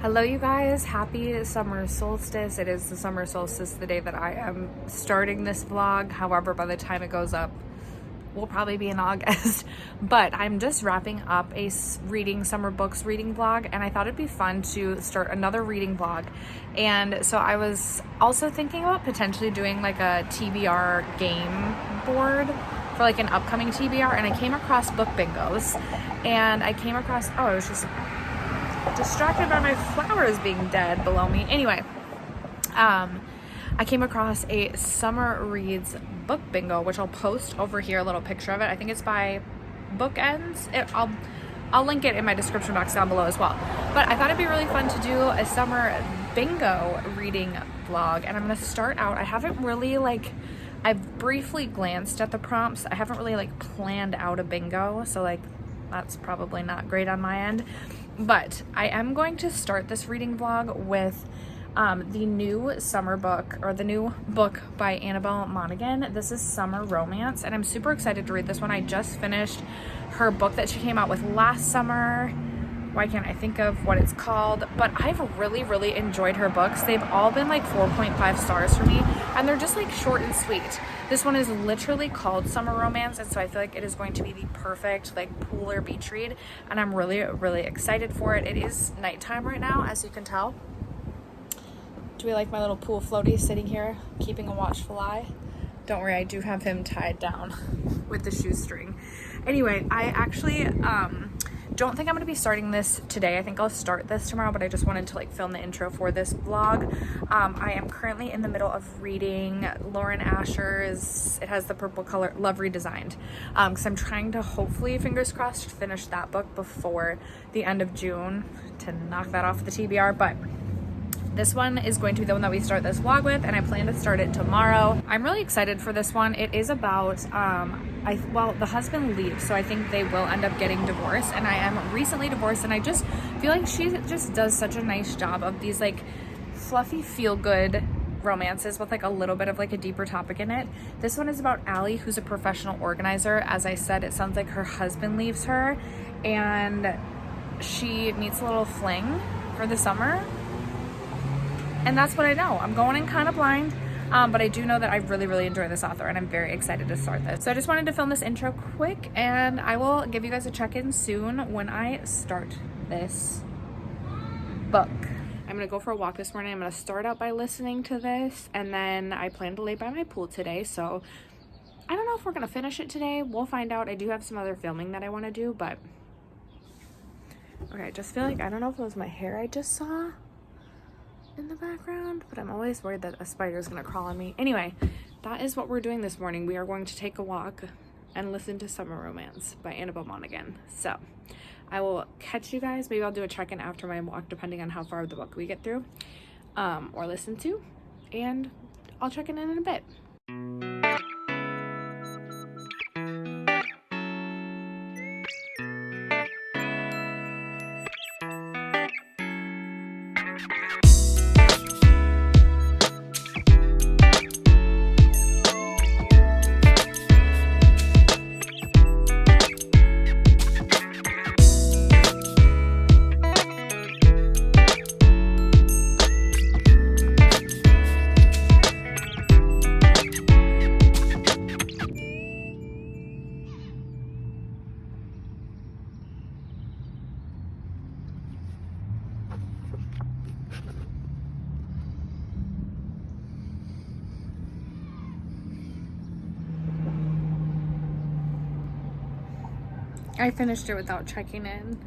Hello you guys, happy summer solstice. It is the summer solstice the day that I am starting this vlog. However, by the time it goes up, we'll probably be in August. But I'm just wrapping up a summer books reading vlog, and I thought it'd be fun to start another reading vlog. And so I was also thinking about potentially doing like a TBR game board for like an upcoming TBR, and I came across book bingos, and I came across, I was just distracted by my flowers being dead below me. Anyway, I came across a summer reads book bingo, which I'll post over here, a little picture of it. I think it's by Bookends. I'll link it in my description box down below as well. But I thought it'd be really fun to do a summer bingo reading vlog, and I'm gonna start out. I haven't really I've briefly glanced at the prompts. I haven't really planned out a bingo, so that's probably not great on my end. But I am going to start this reading vlog with the new summer book, or the new book by Annabelle Monaghan. This is Summer Romance, and I'm super excited to read this one. I just finished her book that she came out with last summer. Why can't I think of what it's called? But I've really enjoyed her books. They've all been 4.5 stars for me, and they're just short and sweet. This one is literally called Summer Romance, and so I feel like it is going to be the perfect pool or beach read, and I'm really excited for it. It is nighttime right now, as you can tell. Do we like my little pool floaty sitting here keeping a watchful eye? Don't worry, I do have him tied down with the shoestring. Anyway, I actually don't think I'm going to be starting this today. I think I'll start this tomorrow, but I just wanted to film the intro for this vlog. I am currently in the middle of reading Lauren Asher's, it has the purple color, Love Redesigned, because I'm trying to hopefully, fingers crossed, finish that book before the end of June to knock that off the TBR. But this one is going to be the one that we start this vlog with, and I plan to start it tomorrow. I'm really excited for this one. It is about, the husband leaves, so I think they will end up getting divorced, and I am recently divorced, and I just feel like she just does such a nice job of these fluffy, feel-good romances with a little bit of a deeper topic in it. This one is about Allie, who's a professional organizer. As I said, it sounds like her husband leaves her, and she meets a little fling for the summer. And that's what I know. I'm going in kind of blind, but I do know that I really enjoy this author, and I'm very excited to start this. So I just wanted to film this intro quick, and I will give you guys a check-in soon when I start this book. I'm gonna go for a walk this morning. I'm gonna start out by listening to this, and then I plan to lay by my pool today. So I don't know if we're gonna finish it today. We'll find out. I do have some other filming that I want to do, but okay, I just feel I don't know if it was my hair I just saw in the background, but I'm always worried that a spider is going to crawl on me. Anyway, that is what we're doing this morning. We are going to take a walk and listen to Summer Romance by Annabelle Monaghan. So I will catch you guys. Maybe I'll do a check-in after my walk, depending on how far of the book we get through or listen to, and I'll check in a bit. I finished it without checking in.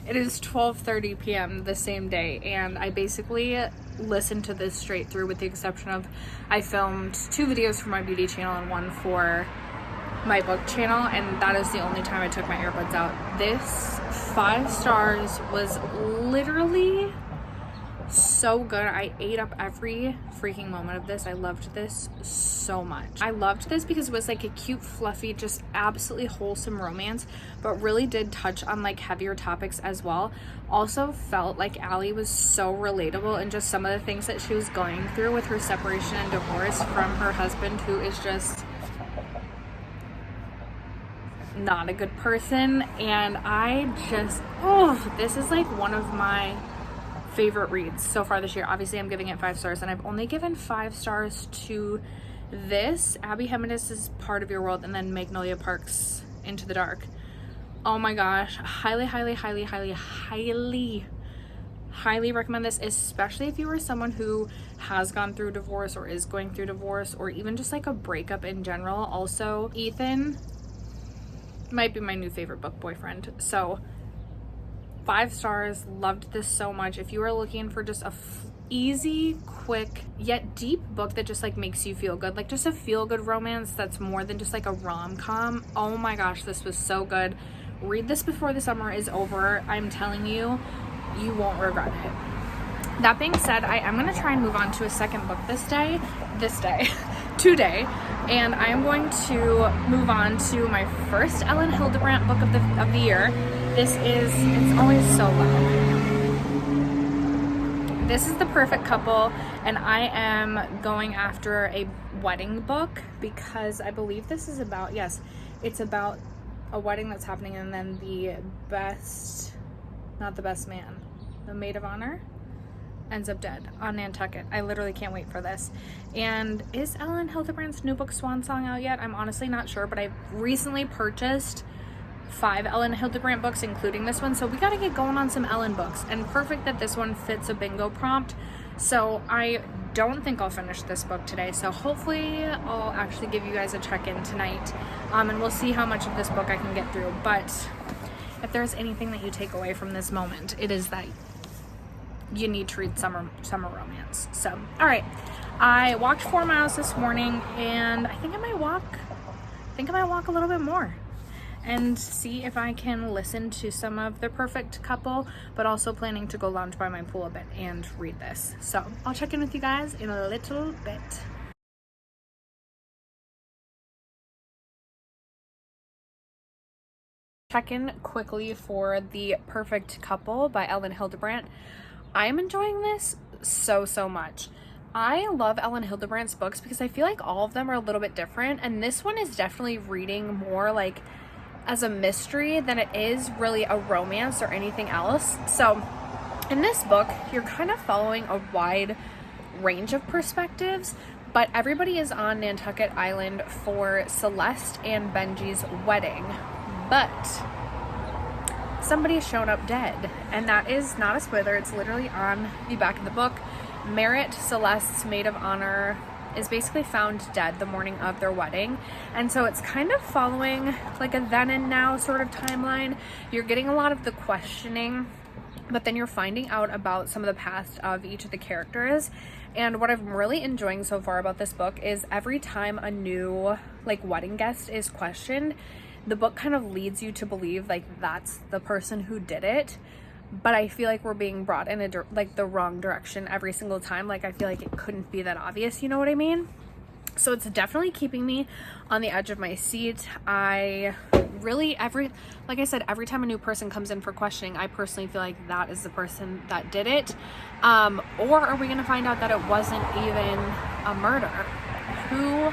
It is 12:30 p.m. the same day, and I basically listened to this straight through, with the exception of I filmed 2 videos for my beauty channel and 1 for my book channel, and that is the only time I took my earbuds out. This 5 stars was literally so good. I ate up every freaking moment of this. I loved this so much. I loved this because it was a cute, fluffy, just absolutely wholesome romance, but really did touch on heavier topics as well. Also felt like Allie was so relatable, and just some of the things that she was going through with her separation and divorce from her husband, who is just not a good person. And I just, this is one of my favorite reads so far this year. Obviously, I'm giving it 5 stars, and I've only given 5 stars to this, Abby Hemidus' Part of Your World, and then Magnolia Park's Into the Dark. Oh my gosh, highly recommend this, especially if you are someone who has gone through divorce or is going through divorce, or even just like a breakup in general. Also, Ethan might be my new favorite book boyfriend. So 5 stars, loved this so much. If you are looking for just a easy, quick, yet deep book that just like makes you feel good, like just a feel-good romance that's more than just like a rom-com, oh my gosh, this was so good. Read this before the summer is over. I'm telling you, you won't regret it. That being said, I am going to try and move on to a second book today, and I am going to move on to my first Ellen Hildebrandt book of the year. It's always so loud. This is The Perfect Couple, and I am going after a wedding book because I believe this is about, yes, it's about a wedding that's happening, and then the maid of honor ends up dead on Nantucket. I literally can't wait for this. And is Ellen Hildebrandt's new book Swan Song out yet? I'm honestly not sure, but I've recently purchased 5 Ellen Hildebrandt books, including this one, so we got to get going on some Ellen books, and perfect that this one fits a bingo prompt. So I don't think I'll finish this book today, so hopefully I'll actually give you guys a check-in tonight, and we'll see how much of this book I can get through. But if there's anything that you take away from this moment, it is that you need to read summer romance. So, all right, I walked 4 miles this morning, and I think I might walk a little bit more and see if I can listen to some of The Perfect Couple, but also planning to go lounge by my pool a bit and read this. So I'll check in with you guys in a little bit. Check in quickly for The Perfect Couple by Ellen Hildebrandt. I'm enjoying this so much. I love Ellen Hildebrandt's books because I feel like all of them are a little bit different, and this one is definitely reading more like as a mystery than it is really a romance or anything else. So in this book, you're kind of following a wide range of perspectives, but everybody is on Nantucket Island for Celeste and Benji's wedding, but somebody's shown up dead, and that is not a spoiler. It's literally on the back of the book. Merritt, Celeste's maid of honor, is basically found dead the morning of their wedding, and so it's kind of following like a then and now sort of timeline. You're getting a lot of the questioning, but then you're finding out about some of the past of each of the characters. And what I'm really enjoying so far about this book is every time a new like wedding guest is questioned, the book kind of leads you to believe like that's the person who did it, but I feel like we're being brought in the wrong direction every single time. Like I feel like it couldn't be that obvious, you know what I mean? So it's definitely keeping me on the edge of my seat. I really, like I said, every time a new person comes in for questioning, I personally feel like that is the person that did it. Or are we going to find out that it wasn't even a murder? Who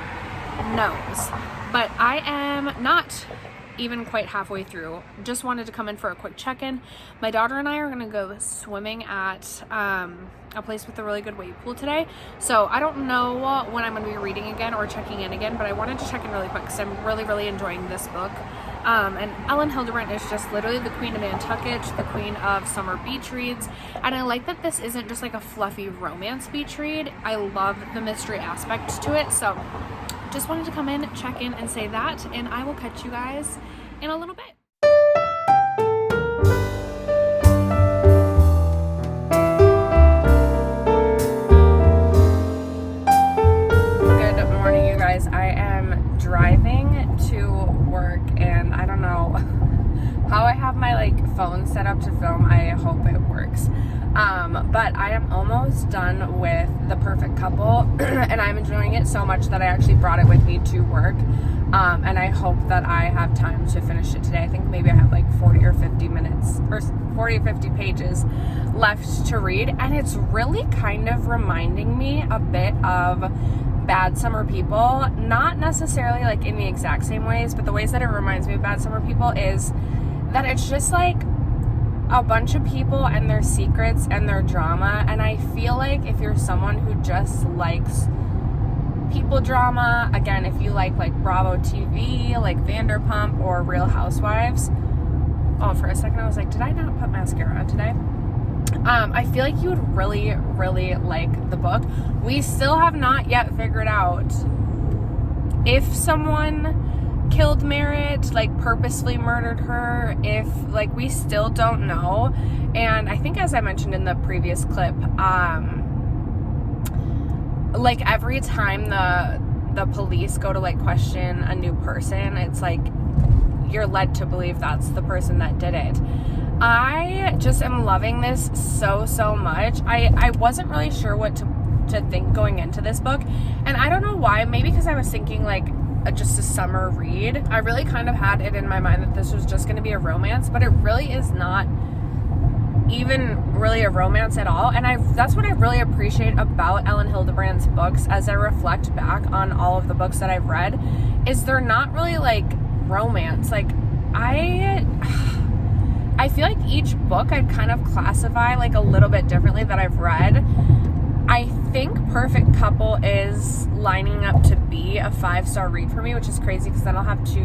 knows? But I am not even quite halfway through. Just wanted to come in for a quick check-in. My daughter and I are gonna go swimming at a place with a really good wave pool today, so I don't know when I'm gonna be reading again or checking in again, but I wanted to check in really quick because I'm really enjoying this book. And Ellen Hildebrandt is just literally the queen of Nantucket, the queen of summer beach reads, and I like that this isn't just like a fluffy romance beach read. I love the mystery aspect to it, so just wanted to come in, check in, and say that, and I will catch you guys in a little bit. Good morning, you guys. I am driving to work, and I don't know how I have my phone set up to film. I hope it works. But I am almost done with The Perfect Couple, and I'm enjoying it so much that I actually brought it with me to work. And I hope that I have time to finish it today. I think maybe I have 40 or 50 minutes, or 40 or 50 pages left to read, and it's really kind of reminding me a bit of Bad Summer People. Not necessarily in the exact same ways, but the ways that it reminds me of Bad Summer People is that it's just a bunch of people and their secrets and their drama, and I feel like if you're someone who just likes people drama, again, if you like Bravo TV, like Vanderpump or Real Housewives, oh, for a second I was like, did I not put mascara on today? I feel like you would really, really like the book. We still have not yet figured out if someone killed Merritt, like purposefully murdered her, if like we still don't know. And I think, as I mentioned in the previous clip, like every time the police go to like question a new person, it's like you're led to believe that's the person that did it. I just am loving this so much. I wasn't really sure what to think going into this book, and I don't know why. Maybe because I was thinking like just a summer read. I really kind of had it in my mind that this was just going to be a romance, but it really is not even really a romance at all. And that's what I really appreciate about Ellen Hildebrand's books as I reflect back on all of the books that I've read, is they're not really like romance. Like I feel like each book I'd kind of classify like a little bit differently that I've read. I think Perfect Couple is lining up to be a 5-star read for me, which is crazy because then I'll have 2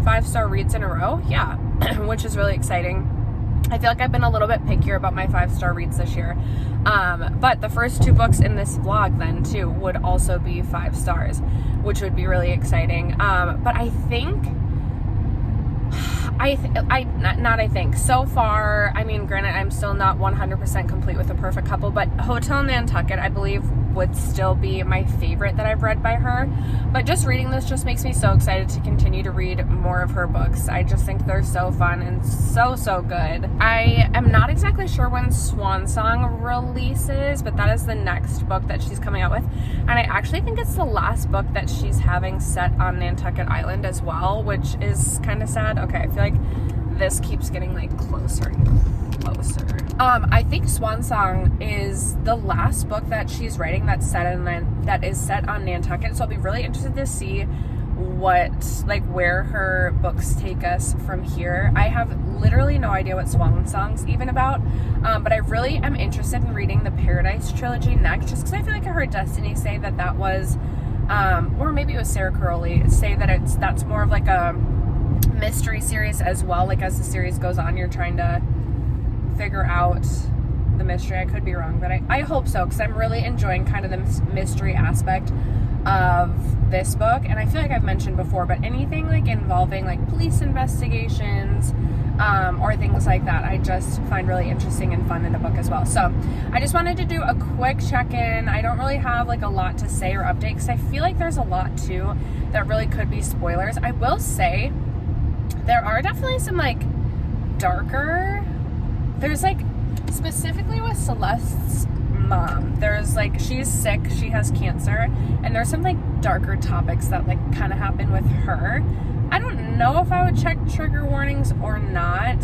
5-star reads in a row. Yeah, which is really exciting. I feel like I've been a little bit pickier about my 5-star reads this year. But the first 2 books in this vlog then too would also be 5 stars, which would be really exciting. But I think, so far, I mean, granted, I'm still not 100% complete with The Perfect Couple, but Hotel Nantucket, I believe, would still be my favorite that I've read by her. But just reading this just makes me so excited to continue to read more of her books. I just think they're so fun and so good. I am not exactly sure when Swan Song releases, but that is the next book that she's coming out with. And I actually think it's the last book that she's having set on Nantucket Island as well, which is kind of sad. Okay, I feel like this keeps getting like closer and closer. I think Swan Song is the last book that she's writing that is set on Nantucket. So I'll be really interested to see where her books take us from here. I have literally no idea what Swan Song's even about, but I really am interested in reading the Paradise trilogy next, just because I feel like I heard Destiny say that was, or maybe it was Sarah Caroli say that that's more of like a mystery series as well. Like as the series goes on, you're trying to figure out the mystery. I could be wrong, but I hope so, because I'm really enjoying kind of the mystery aspect of this book. And I feel like I've mentioned before, but anything like involving like police investigations or things like that, I just find really interesting and fun in a book as well. So I just wanted to do a quick check-in. I don't really have like a lot to say or update, because I feel like there's a lot too that really could be spoilers. I will say there are definitely some like darker, there's like specifically with Celeste's mom, there's like, she's sick, she has cancer, and there's some like darker topics that like kind of happen with her. I don't know if I would check trigger warnings or not.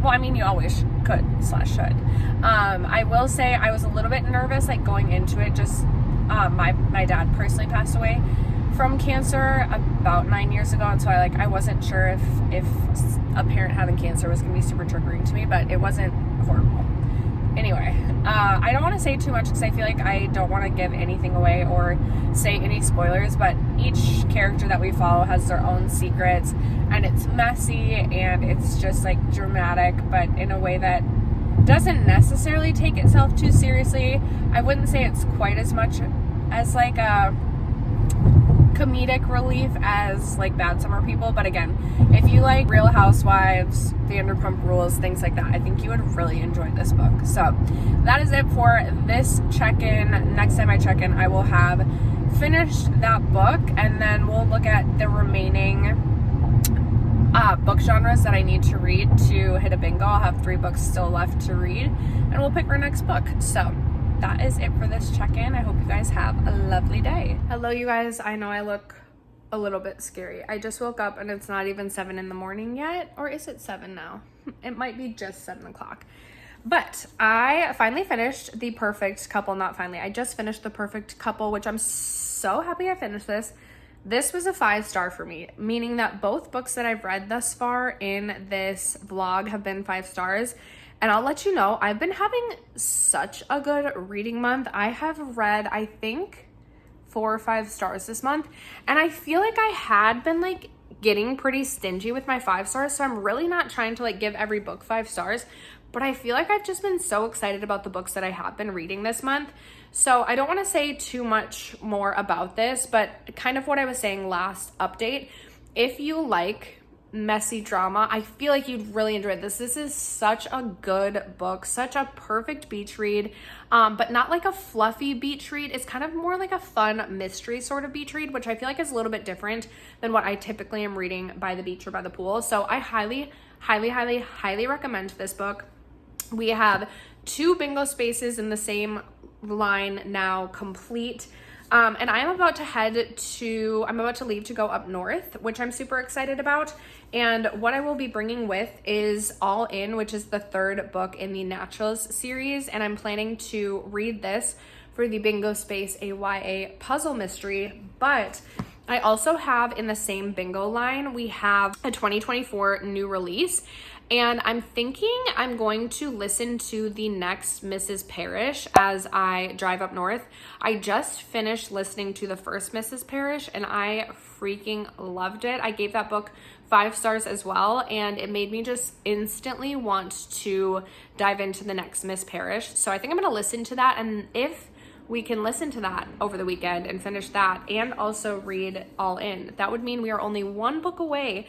Well, I mean, you always could/should. I will say I was a little bit nervous like going into it. Just my dad personally passed away from cancer about 9 years ago, and so I wasn't sure if a parent having cancer was gonna be super triggering to me, but it wasn't horrible. Anyway, I don't want to say too much because I feel like I don't want to give anything away or say any spoilers, but each character that we follow has their own secrets, and it's messy and it's just like dramatic, but in a way that doesn't necessarily take itself too seriously. I wouldn't say it's quite as much as like a comedic relief as like Bad Summer People, but again, if you like Real Housewives, Vanderpump Rules, things like that, I think you would really enjoy this book. So that is it for this check-in. Next time I check in, I will have finished that book, and then we'll look at the remaining book genres that I need to read to hit a bingo. I'll have 3 books still left to read, and we'll pick our next book. So that is it for this check-in. I hope you guys have a lovely day. Hello, you guys. I know I look a little bit scary. I just woke up and it's not even 7 in the morning yet. Or is it 7 now? It might be just 7 o'clock. But I finally finished The Perfect Couple. Not finally. I just finished The Perfect Couple, which I'm so happy I finished this. This was a 5-star for me, meaning that both books that I've read thus far in this vlog have been 5 stars. And I'll let you know, I've been having such a good reading month. I have read, I think, 4 or 5 stars this month. And I feel like I had been like getting pretty stingy with my 5 stars. So I'm really not trying to like give every book 5 stars. But I feel like I've just been so excited about the books that I have been reading this month. So I don't want to say too much more about this, but kind of what I was saying last update. If you like messy drama, I feel like you'd really enjoy this. This is such a good book, such a perfect beach read, but not like a fluffy beach read. It's kind of more like a fun mystery sort of beach read, which I feel like is a little bit different than what I typically am reading by the beach or by the pool. So I highly, highly, highly, highly recommend this book. We have 2 bingo spaces in the same line now complete. And I'm about to leave to go up north, which I'm super excited about. And what I will be bringing with is All In, which is the 3rd book in the Naturals series. And I'm planning to read this for the bingo space, a YA puzzle mystery. But I also have in the same bingo line, we have a 2024 new release. And I'm thinking I'm going to listen to the next Mrs. Parrish as I drive up north. I just finished listening to the first Mrs. Parrish and I freaking loved it. I gave that book 5 stars as well, and it made me just instantly want to dive into the next Miss Parrish. So I think I'm gonna listen to that, and if we can listen to that over the weekend and finish that and also read All In, that would mean we are only 1 book away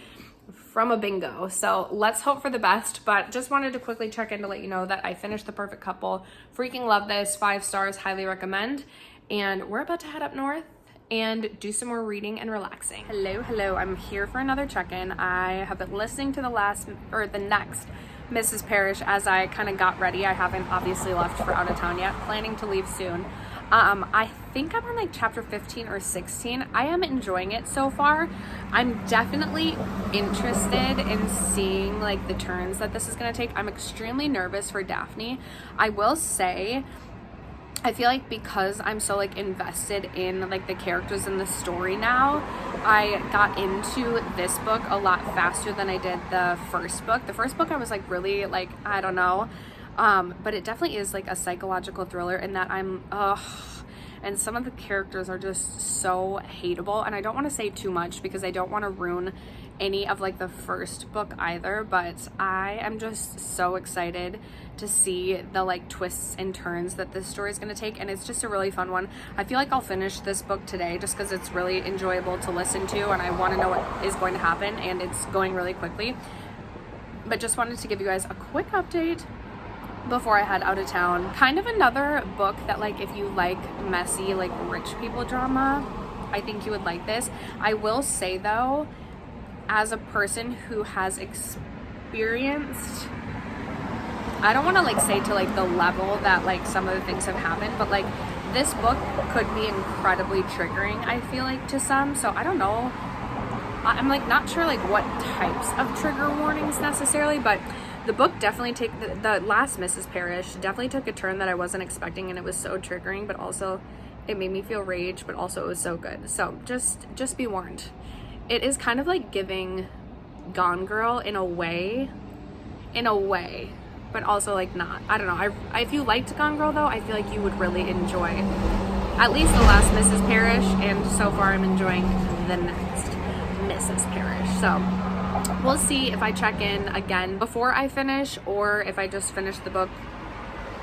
from a bingo. So let's hope for the best, but just wanted to quickly check in to let you know that I finished The Perfect Couple. Freaking love this, 5 stars, highly recommend. And we're about to head up north and do some more reading and relaxing. Hello, I'm here for another check-in. I have been listening to the next Mrs. Parrish as I kind of got ready. I haven't obviously left for out of town yet, planning to leave soon. I think I'm on like chapter 15 or 16. I am enjoying it so far. I'm definitely interested in seeing like the turns that this is going to take. I'm extremely nervous for Daphne. I will say, I feel like because I'm so like invested in like the characters in the story now, I got into this book a lot faster than I did the first book. The first book I was like really like, I don't know. But it definitely is like a psychological thriller in that and some of the characters are just so hateable, and I don't want to say too much because I don't want to ruin any of like the first book either, but I am just so excited to see the like twists and turns that this story is going to take, and it's just a really fun one. I feel like I'll finish this book today just because it's really enjoyable to listen to and I want to know what is going to happen, and it's going really quickly. But just wanted to give you guys a quick update before I head out of town. Kind of another book that like if you like messy like rich people drama, I think you would like this. I will say though, as a person who has experienced, I don't want to like say to like the level that like some of the things have happened, but like this book could be incredibly triggering, I feel like, to some. So I don't know, I'm like not sure like what types of trigger warnings necessarily, but the book definitely the last Mrs. Parrish definitely took a turn that I wasn't expecting, and it was so triggering, but also it made me feel rage, but also it was so good. So just be warned. It is kind of like giving Gone Girl in a way, but also like not. I don't know. If you liked Gone Girl though, I feel like you would really enjoy at least the last Mrs. Parrish, and so far I'm enjoying the next Mrs. Parrish. So we'll see if I check in again before I finish or if I just finish the book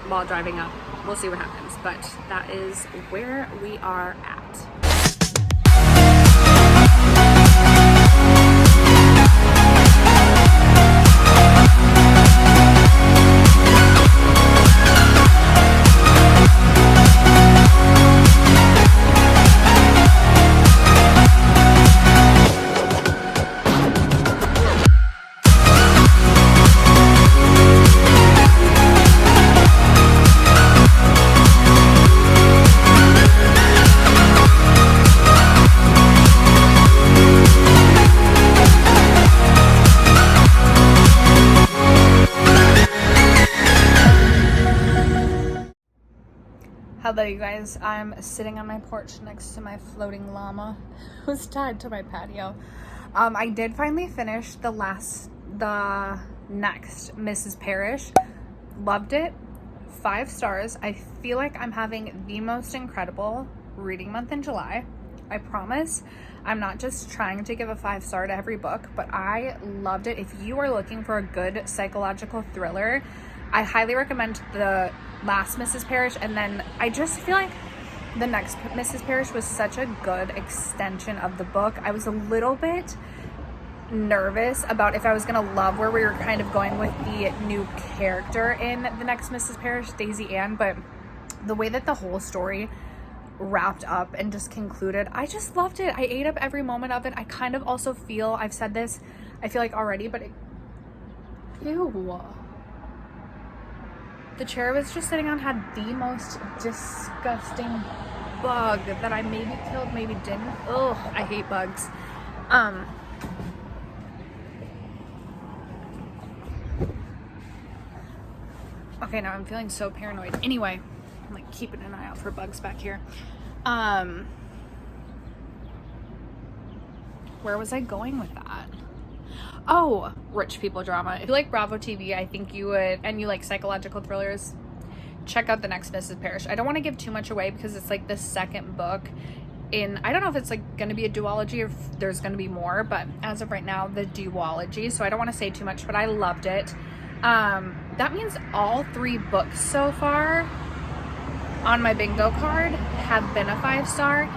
while driving up. We'll see what happens, but that is where we are at. Hello, you guys. I'm sitting on my porch next to my floating llama who's tied to my patio. I did finally finish the next Mrs. Parrish. Loved it. 5 stars. I feel like I'm having the most incredible reading month in July. I promise I'm not just trying to give a 5-star to every book, but I loved it. If you are looking for a good psychological thriller, I highly recommend the last Mrs. Parrish, and then I just feel like the next Mrs. Parrish was such a good extension of the book. I was a little bit nervous about if I was gonna love where we were kind of going with the new character in the next Mrs. Parrish, Daisy Ann, but the way that the whole story wrapped up and just concluded, I just loved it. I ate up every moment of it. I kind of also feel, I've said this, I feel like already, but ew. The chair I was just sitting on had the most disgusting bug that I maybe killed, maybe didn't. Ugh, I hate bugs. Okay, now I'm feeling so paranoid. Anyway, I'm like keeping an eye out for bugs back here. Where was I going with that? Oh, rich people drama. If you like Bravo TV, I think you would, and you like psychological thrillers, check out the next Mrs. Parrish. I don't want to give too much away because it's like the second book in, I don't know if it's like going to be a duology or if there's going to be more, but as of right now, the duology. So I don't want to say too much, but I loved it. That means all 3 books so far on my bingo card have been a 5-star.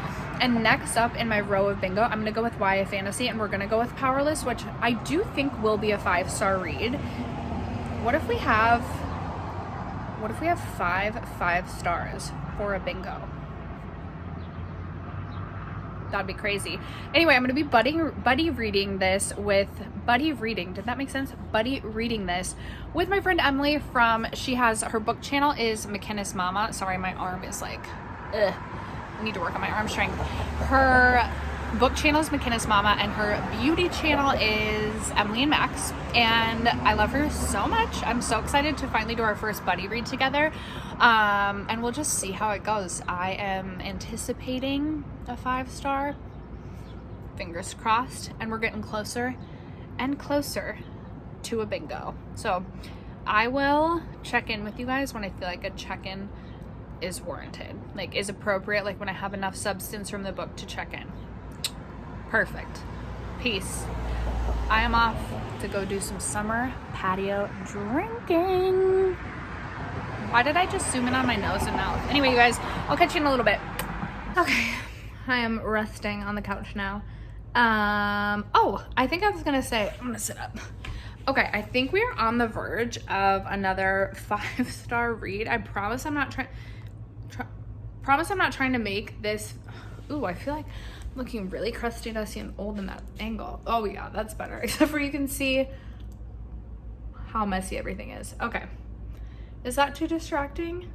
And next up in my row of bingo, I'm going to go with YA Fantasy, and we're going to go with Powerless, which I do think will be a 5-star read. What if we have 5 stars for a bingo? That'd be crazy. Anyway, I'm going to be buddy reading this with my friend Emily from, her book channel is McKinnis Mama. Sorry, my arm is like, ugh. I need to work on my arm strength. Her book channel is McKinnis Mama, and her beauty channel is Emily and Max, and I love her so much. I'm so excited to finally do our first buddy read together, and we'll just see how it goes. I am anticipating a 5-star, fingers crossed, and we're getting closer and closer to a bingo. So I will check in with you guys when I feel like a check-in is warranted, like is appropriate, like when I have enough substance from the book to check in. Perfect. Peace. I am off to go do some summer patio drinking. Why did I just zoom in on my nose and mouth? Anyway, you guys, I'll catch you in a little bit. Okay, I am resting on the couch now. Oh, I think I was gonna say, I'm gonna sit up. Okay, I think we are on the verge of another 5-star read. I promise I'm not trying to make this. Ooh, I feel like I'm looking really crusty, dusty, and old in that angle. Oh yeah, that's better. Except for you can see how messy everything is. Okay, is that too distracting?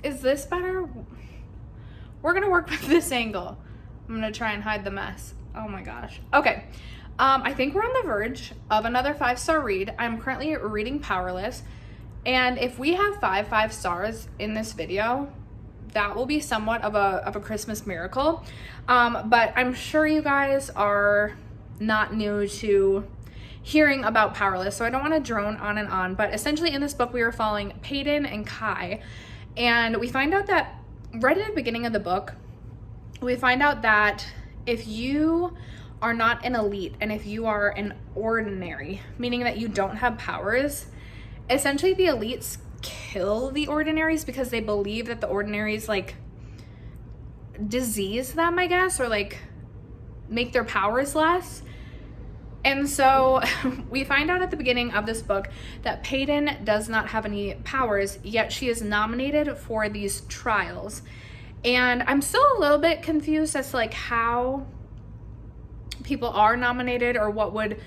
Is this better? We're gonna work with this angle. I'm gonna try and hide the mess. Oh my gosh. Okay, I think we're on the verge of another 5-star read. I'm currently reading Powerless. And if we have 5 stars in this video, that will be somewhat of a Christmas miracle. But I'm sure you guys are not new to hearing about Powerless, so I don't want to drone on and on. But essentially in this book, we are following Peyton and Kai. And we find out that right at the beginning of the book, we find out that if you are not an elite and if you are an ordinary, meaning that you don't have powers, essentially the elites kill the ordinaries because they believe that the ordinaries like disease them, I guess, or like make their powers less. And so we find out at the beginning of this book that Peyton does not have any powers, yet she is nominated for these trials. And I'm still a little bit confused as to like how people are nominated or what would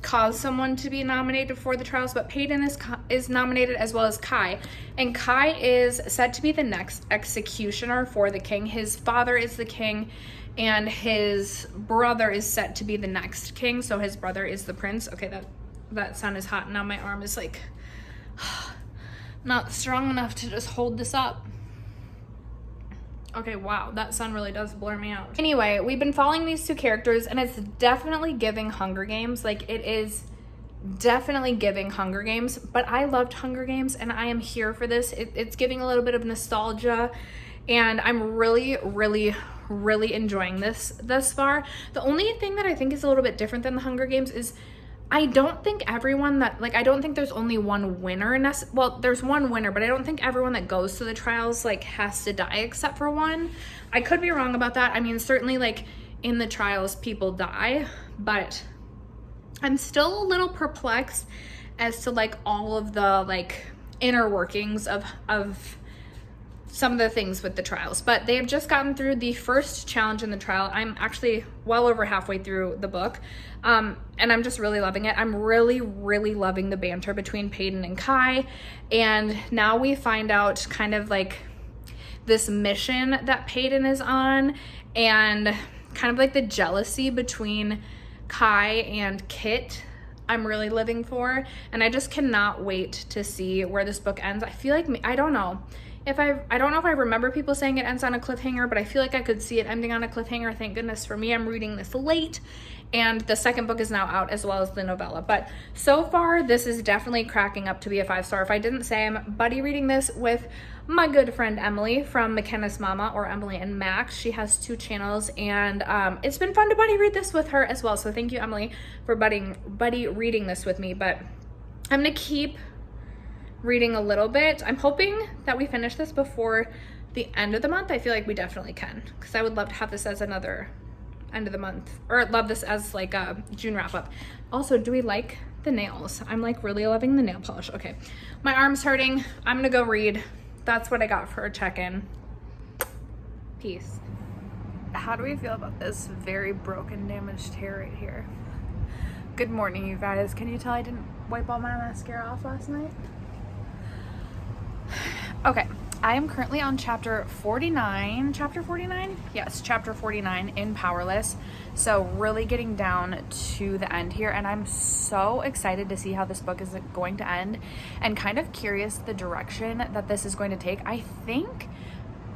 cause someone to be nominated for the trials, but Peyton is nominated as well as Kai. And Kai is said to be the next executioner for the king. His father is the king, and his brother is set to be the next king, so his brother is the prince. Okay, that sun is hot, and now my arm is like Not strong enough to just hold this up. Okay, wow, that sun really does blur me out. Anyway, we've been following these two characters, and it's definitely giving Hunger Games. Like, it is definitely giving Hunger Games, but I loved Hunger Games, and I am here for this. It's giving a little bit of nostalgia, and I'm really, really, really enjoying this thus far. The only thing that I think is a little bit different than the Hunger Games is I don't think everyone that, like, I don't think there's only one winner in this. Well, there's one winner, but I don't think everyone that goes to the trials, like, has to die except for one. I could be wrong about that. I mean, certainly, like, in the trials, people die, but I'm still a little perplexed as to, like, all of the, like, inner workings of some of the things with the trials. But they have just gotten through the first challenge in the trial. I'm actually well over halfway through the book, and I'm just really loving it. I'm really, really loving the banter between Peyton and Kai, and now we find out kind of like this mission that Peyton is on, and kind of like the jealousy between Kai and Kit I'm really living for, and I just cannot wait to see where this book ends. I feel like, I don't know if I don't know if I remember people saying it ends on a cliffhanger, but I feel like I could see it ending on a cliffhanger. Thank goodness for me. I'm reading this late, and the second book is now out as well as the novella. But so far, this is definitely cracking up to be a 5-star. If I didn't say, I'm buddy reading this with my good friend Emily from McKenna's Mama, or Emily and Max. She has 2 channels, and it's been fun to buddy read this with her as well. So thank you, Emily, for buddy reading this with me. But I'm gonna keep reading a little bit. I'm hoping that we finish this before the end of the month. I feel like we definitely can, because I would love to have this as another end of the month, or love this as like a June wrap up. Also, do we like the nails? I'm like really loving the nail polish. Okay, my arm's hurting. I'm gonna go read. That's what I got for a check-in. Peace. How do we feel about this very broken, damaged hair right here? Good morning, you guys. Can you tell I didn't wipe all my mascara off last night? Okay, I am currently on chapter 49. Chapter 49? Yes, chapter 49 in Powerless. So really getting down to the end here, and I'm so excited to see how this book is going to end, and kind of curious the direction that this is going to take. I think,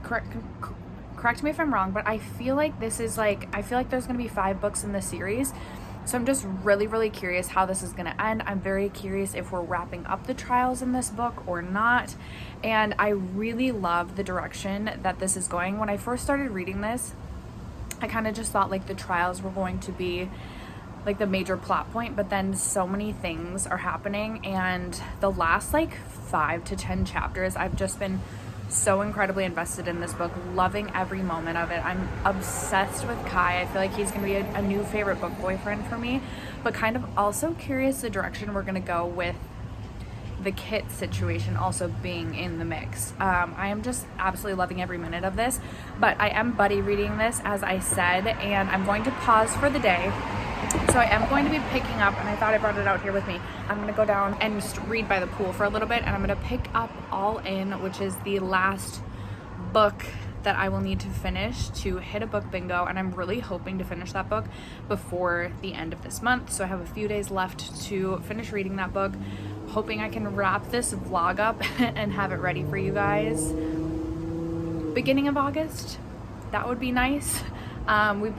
correct me if I'm wrong, but I feel like this is like, I feel like there's going to be 5 books in the series. So I'm just really, really curious how this is going to end. I'm very curious if we're wrapping up the trials in this book or not. And I really love the direction that this is going. When I first started reading this, I kind of just thought like the trials were going to be like the major plot point, but then so many things are happening. And the last like 5 to 10 chapters, I've just been so incredibly invested in this book, loving every moment of it. I'm obsessed with Kai. I feel like he's going to be a new favorite book boyfriend for me, but kind of also curious the direction we're going to go with the Kit situation also being in the mix. I am just absolutely loving every minute of this, but I am buddy reading this, as I said, and I'm going to pause for the day. So I am going to be picking up, and I thought I brought it out here with me. I'm going to go down and just read by the pool for a little bit, and I'm going to pick up All In, which is the last book that I will need to finish to hit a book bingo, and I'm really hoping to finish that book before the end of this month. So I have a few days left to finish reading that book, hoping I can wrap this vlog up and have it ready for you guys beginning of August. That would be nice.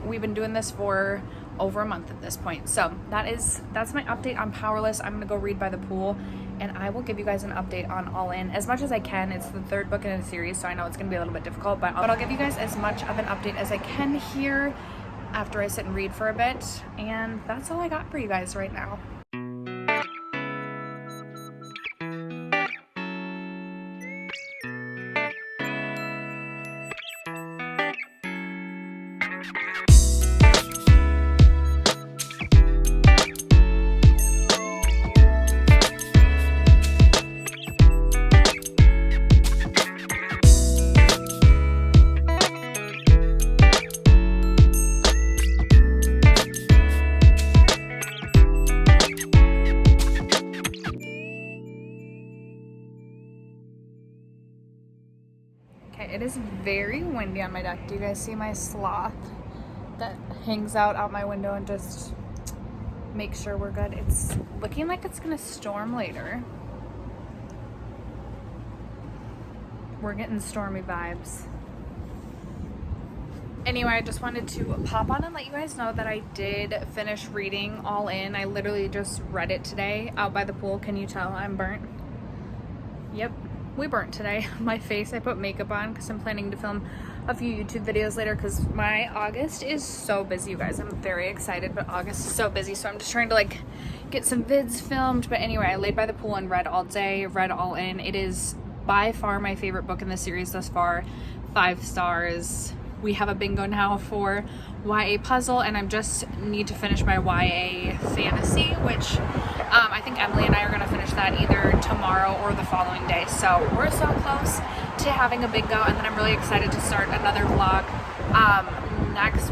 We've been doing this for over a month at this point. So that's my update on Powerless. I'm gonna go read by the pool, and I will give you guys an update on All In as much as I can. It's the 3rd book in a series, so I know it's gonna be a little bit difficult, but I'll give you guys as much of an update as I can here after I sit and read for a bit. And that's all I got for you guys right now. It is very windy on my deck. Do you guys see my sloth that hangs out my window and just makes sure we're good? It's looking like it's gonna storm later. We're getting stormy vibes. Anyway, I just wanted to pop on and let you guys know that I did finish reading All In. I literally just read it today out by the pool. Can you tell I'm burnt? Yep, we burnt today. My face, I put makeup on because I'm planning to film a few YouTube videos later because my August is so busy, you guys. I'm very excited, but August is so busy, so I'm just trying to like get some vids filmed. But anyway, I laid by the pool and read all day, read All In. It is by far my favorite book in the series thus far. 5 stars. We have a bingo now for YA puzzle, and I just need to finish my YA fantasy, which I think Emily and I are going to finish that either tomorrow or the following day. So we're so close to having a bingo, and then I'm really excited to start another vlog next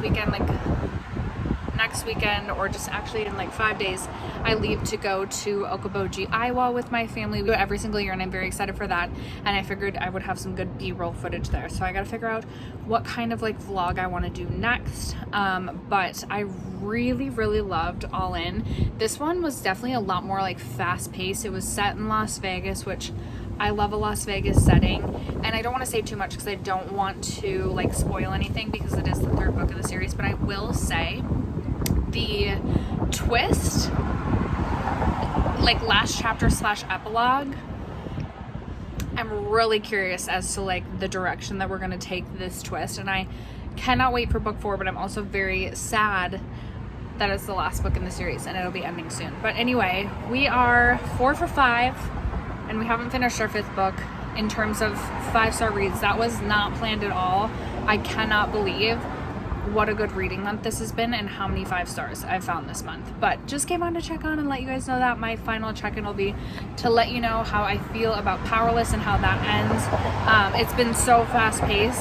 weekend, or just actually in like 5 days. I leave to go to Okoboji, Iowa with my family. We do it every single year, and I'm very excited for that, and I figured I would have some good B-roll footage there. So I gotta figure out what kind of like vlog I want to do next, but I really loved All In. This one was definitely a lot more like fast-paced. It was set in Las Vegas, which I love a Las Vegas setting, and I don't want to say too much because I don't want to like spoil anything because it is the 3rd book of the series, but I will say the twist, like last chapter / epilogue, I'm really curious as to like the direction that we're going to take this twist, and I cannot wait for book 4, but I'm also very sad that it's the last book in the series and it'll be ending soon. But anyway, we are 4 for 5 and we haven't finished our 5th book in terms of 5-star reads. That was not planned at all. I cannot believe what a good reading month this has been and how many 5 stars I've found this month. But just came on to check on and let you guys know that my final check-in will be to let you know how I feel about Powerless and how that ends. It's been so fast-paced.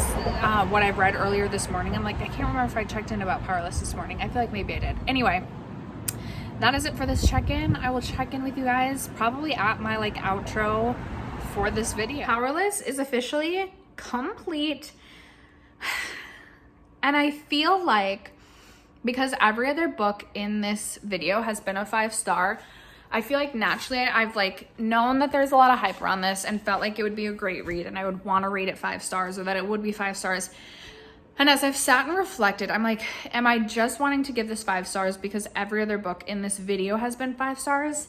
What I've read earlier this morning, I'm like, I can't remember if I checked in about Powerless this morning. I feel like maybe I did. Anyway, that is it for this check-in. I will check in with you guys probably at my like outro for this video. Powerless is officially complete. And I feel like because every other book in this video has been a 5-star, I feel like naturally I've like known that there's a lot of hype around this and felt like it would be a great read and I would want to rate it 5 stars, or that it would be 5 stars. And as I've sat and reflected, I'm like, am I just wanting to give this 5 stars because every other book in this video has been 5 stars?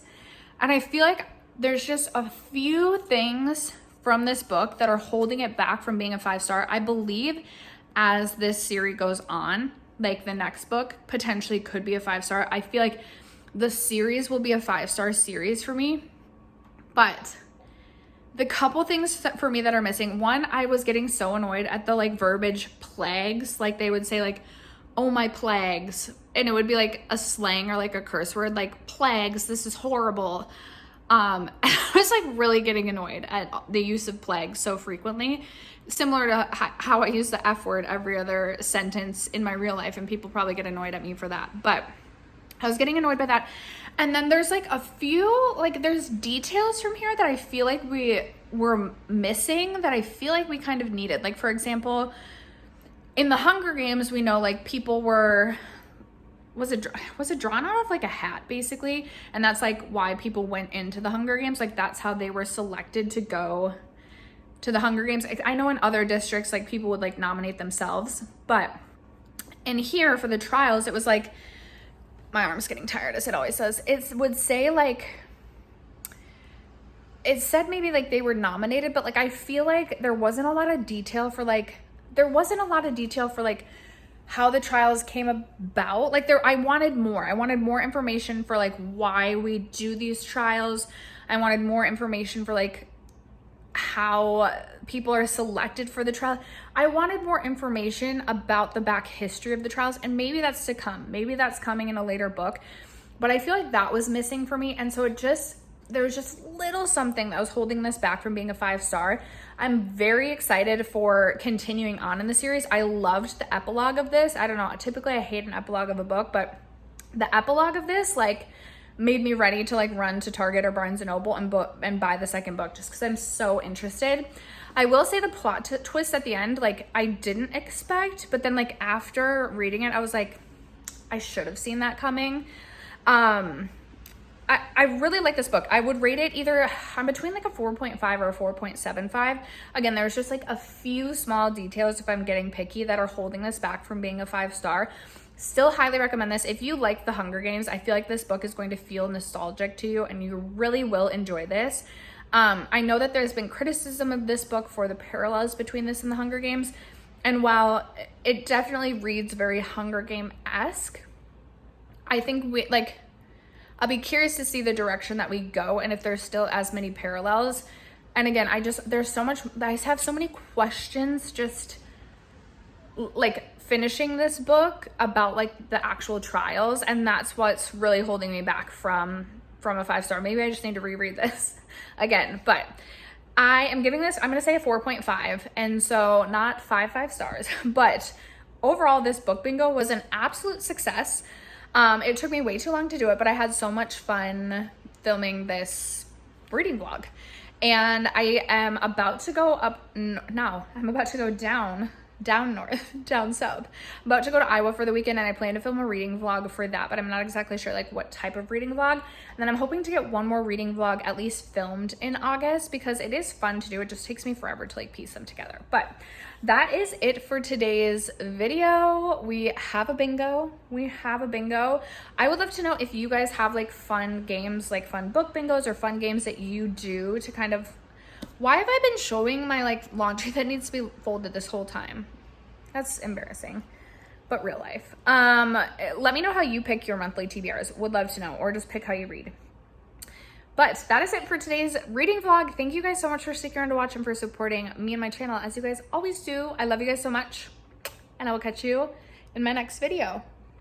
And I feel like there's just a few things from this book that are holding it back from being a 5-star. I believe as this series goes on, like the next book potentially could be a 5-star. I feel like the series will be a 5-star series for me, but the couple things for me that are missing, one, I was getting so annoyed at the like verbiage plagues. Like they would say like, oh my plagues, and it would be like a slang or like a curse word, like plagues, this is horrible. I was like really getting annoyed at the use of plagues so frequently, similar to how I use the F word every other sentence in my real life, and people probably get annoyed at me for that, but I was getting annoyed by that. And then there's like a few, like there's details from here that I feel like we were missing, that I feel like we kind of needed. Like for example, in the Hunger Games, we know like people were, was it drawn out of like a hat basically, and that's like why people went into the Hunger Games. Like that's how they were selected to go to the Hunger Games. I know in other districts like people would like nominate themselves, but in here for the trials it was like, my arm's getting tired as it always says, it would say like, it said maybe like they were nominated, but like I feel like there wasn't a lot of detail for like how the trials came about. Like I wanted more information for like why we do these trials. I wanted more information for like how people are selected for the trial. I wanted more information about the back history of the trials, and maybe that's to come. Maybe that's coming in a later book, but I feel like that was missing for me. And so there was just little something that was holding this back from being a 5-star. I'm very excited for continuing on in the series. I loved the epilogue of this. I don't know, typically I hate an epilogue of a book, but the epilogue of this like made me ready to like run to Target or Barnes & Noble and buy the second book, just because I'm so interested. I will say the plot twist at the end, like I didn't expect, but then like after reading it, I was like, I should have seen that coming. I really like this book. I would rate it either, I'm between like a 4.5 or a 4.75. Again, there's just like a few small details, if I'm getting picky, that are holding this back from being a 5-star. Still highly recommend this. If you like the Hunger Games, I feel like this book is going to feel nostalgic to you and you really will enjoy this. I know that there's been criticism of this book for the parallels between this and the Hunger Games. And while it definitely reads very Hunger Game-esque, I think I'll be curious to see the direction that we go and if there's still as many parallels. And again, I have so many questions just like finishing this book about like the actual trials, and that's what's really holding me back from a 5-star. Maybe I just need to reread this again, but I am giving this, I'm going to say a 4.5. And so not 5 stars, but overall this book bingo was an absolute success. It took me way too long to do it, but I had so much fun filming this reading vlog. And I am about to go up now. I'm about to go down north, down south. I'm about to go to Iowa for the weekend, and I plan to film a reading vlog for that, but I'm not exactly sure like what type of reading vlog. And then I'm hoping to get one more reading vlog at least filmed in August, because it is fun to do. It just takes me forever to like piece them together. But that is it for today's video. We have a bingo. I would love to know if you guys have like fun games, like fun book bingos or fun games that you do to kind of, why have I been showing my like laundry that needs to be folded this whole time? That's embarrassing, but real life. Let me know how you pick your monthly TBRs. Would love to know, or just pick how you read. But that is it for today's reading vlog. Thank you guys so much for sticking around to watch and for supporting me and my channel, as you guys always do. I love you guys so much, and I will catch you in my next video.